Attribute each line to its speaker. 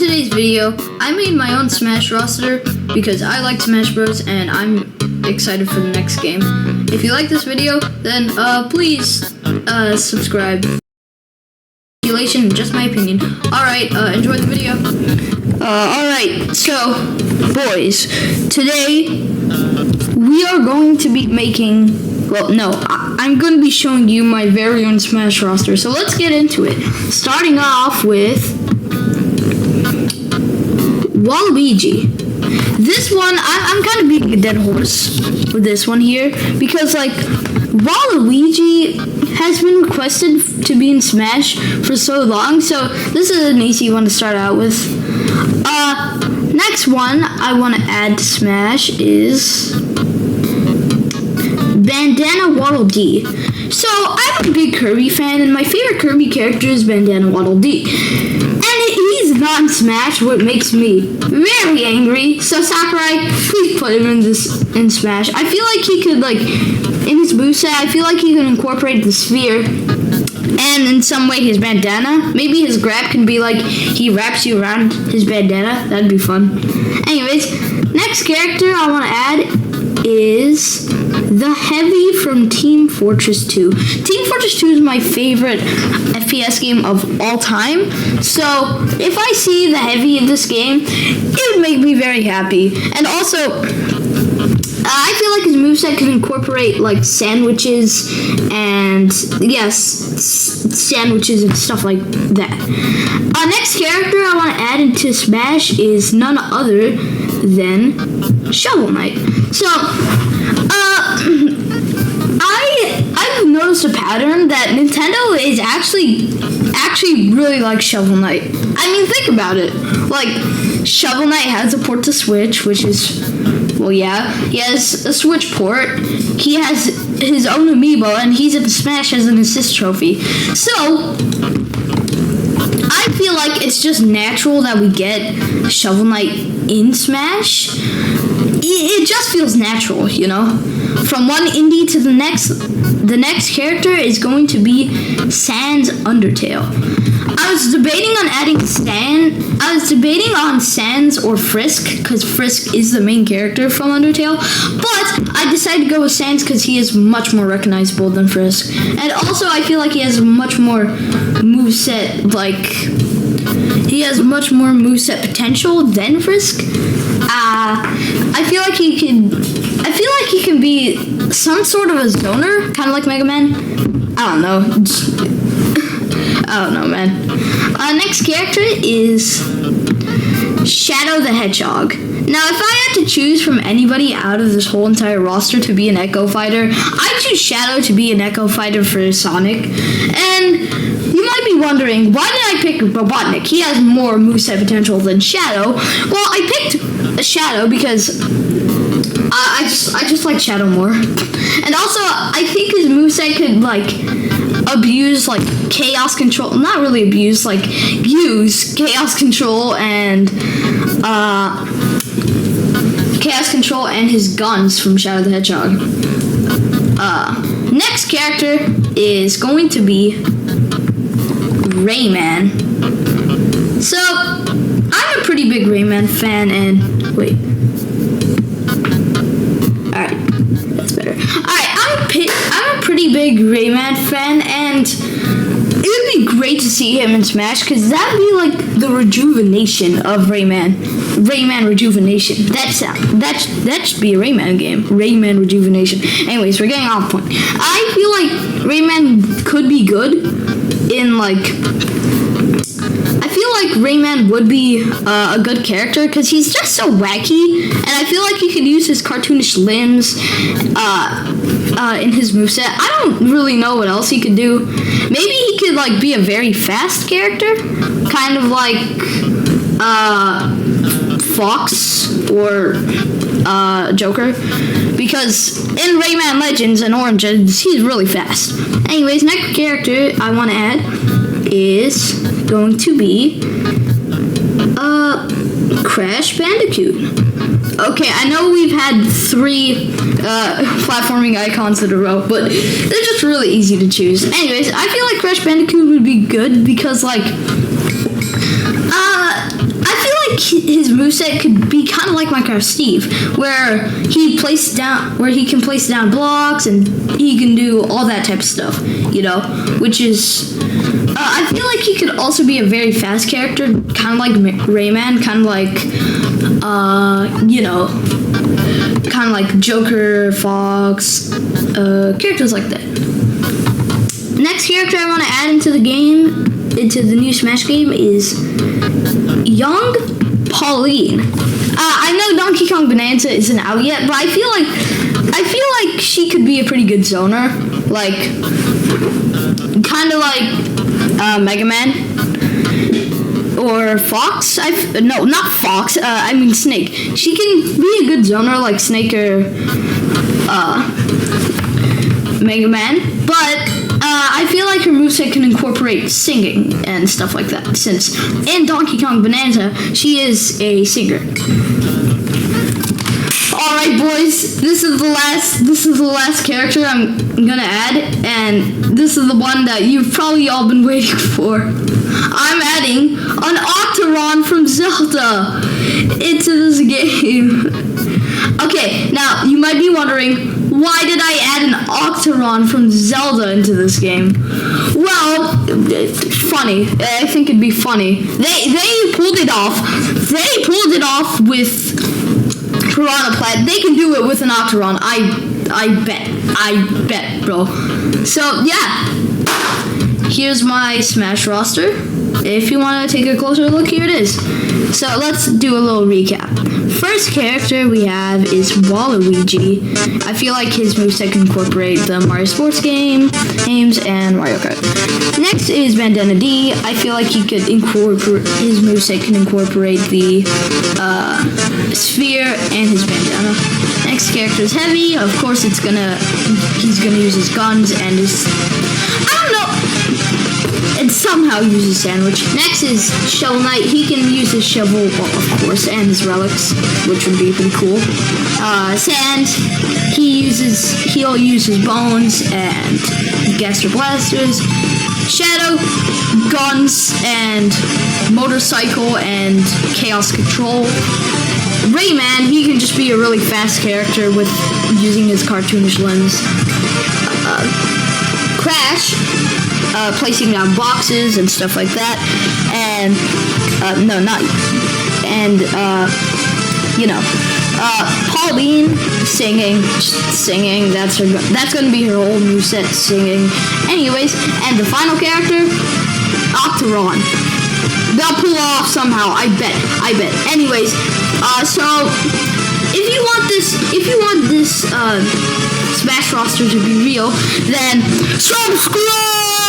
Speaker 1: today's video, I made my own Smash roster because I like Smash Bros. And I'm excited for the next game. If you like this video, then please subscribe. Speculation, just my opinion. Alright, enjoy the video. Alright, so, boys, today we are going to be making, well, no, I'm going to be showing you my very own Smash roster. So let's get into it. Starting off with Waluigi. This one, I'm kind of beating a dead horse with this one here because, like, Waluigi has been requested to be in Smash for so long, so this is an easy one to start out with. Next one I want to add to Smash is Bandana Waddle Dee. So I'm a big Kirby fan, and my favorite Kirby character is Bandana Waddle Dee. And he's not in Smash, what makes me very angry. So Sakurai, please put him in Smash. I feel like he could, like, in his moveset, I feel like he could incorporate the sphere and in some way his bandana. Maybe his grab can be like he wraps you around his bandana. That'd be fun. Anyways, next character I want to add is the Heavy from Team Fortress 2. Team Fortress 2 is my favorite FPS game of all time. So if I see the Heavy in this game, it would make me very happy. And also, I feel like his moveset can incorporate, like, sandwiches and, yes, sandwiches and stuff like that. Next character I want to add into Smash is none other than Shovel Knight. So, I've noticed a pattern that Nintendo is actually really like Shovel Knight. I mean, think about it. Like, Shovel Knight has a port to Switch, which is, well, yeah, he has a Switch port. He has his own amiibo, and he's at the Smash as an assist trophy. So, I feel like it's just natural that we get Shovel Knight in Smash. It just feels natural, you know? From one indie to the next character is going to be Sans Undertale. I was debating on Sans or Frisk, because Frisk is the main character from Undertale, but I decided to go with Sans because he is much more recognizable than Frisk. And also, I feel like he has much more moveset, potential than Frisk. I feel like he can be some sort of a zoner, kind of like Mega Man. I don't know, man. Next character is Shadow the Hedgehog. Now, if I had to choose from anybody out of this whole entire roster to be an Echo Fighter, I'd choose Shadow to be an Echo Fighter for Sonic. And you might be wondering, why did I pick Robotnik? He has more moveset potential than Shadow. Well, I picked Shadow because I just like Shadow more. And also, I think his moveset could, like, abuse, like, chaos control. Not really abuse, like, use chaos control and his guns from Shadow the Hedgehog. Next character is going to be Rayman. So, I'm a pretty big Rayman fan, and wait. Alright, that's better. Alright, I'm a pretty big Rayman fan, and it would be great to see him in Smash, because that would be like the rejuvenation of Rayman. Rayman Rejuvenation. That should be a Rayman game. Rayman Rejuvenation. Anyways, we're getting off point. I feel like Rayman could be good in, like, I feel like Rayman would be a good character because he's just so wacky, and I feel like he could use his cartoonish limbs in his moveset. I don't really know what else he could do. Maybe he could, like, be a very fast character, kind of like Fox or Joker, because in Rayman Legends and Origins, he's really fast. Anyways, next character I want to add is going to be Crash Bandicoot. Okay, I know we've had 3 platforming icons in a row, but they're just really easy to choose. Anyways, I feel like Crash Bandicoot would be good because, like, I moveset could be kind of like Minecraft Steve, where he can place down blocks and he can do all that type of stuff, you know, which is I feel like he could also be a very fast character, kind of like Rayman, kind of like you know, kind of like Joker, Fox, characters like that. Next character I want to add into the game, into the new Smash game, is Young Pauline. I know Donkey Kong Bonanza isn't out yet, but I feel like she could be a pretty good zoner, like kind of like Mega Man or Fox. No, not Fox. I mean Snake. She can be a good zoner like Snake or Mega Man, but I feel like her moveset can incorporate singing and stuff like that, since in Donkey Kong Bonanza, she is a singer. Alright boys, this is the last character I'm gonna add, and this is the one that you've probably all been waiting for. I'm adding an Octaron from Zelda into this game. Okay, now you might be wondering, why did I add an Octaron from Zelda into this game? Well, funny. I think it'd be funny. They pulled it off. They pulled it off with Piranha Plant. They can do it with an Octaron. I bet, bro. So yeah, here's my Smash roster. If you want to take a closer look, here it is. So let's do a little recap. First character we have is Waluigi. I feel like his moveset can incorporate the Mario Sports games and Mario Kart. Next is Bandana D. I feel like his moveset can incorporate the sphere and his bandana. Next character is Heavy. Of course, he's gonna use his guns and his, I don't know, and somehow use his sandwich. Next is Shovel Knight. He can use his shovel, well, of course, and his relics, which would be pretty cool. Sand. He'll use his bones and Gaster Blasters. Shadow, guns, and motorcycle, and chaos control. Rayman, he can just be a really fast character with using his cartoonish lens. Crash, placing down boxes and stuff like that. And, Pauline, singing, that's gonna be her whole moveset, singing. Anyways, and the final character, Octaron. They'll pull it off somehow, I bet. Anyways, so if you want this Smash roster to be real, then subscribe!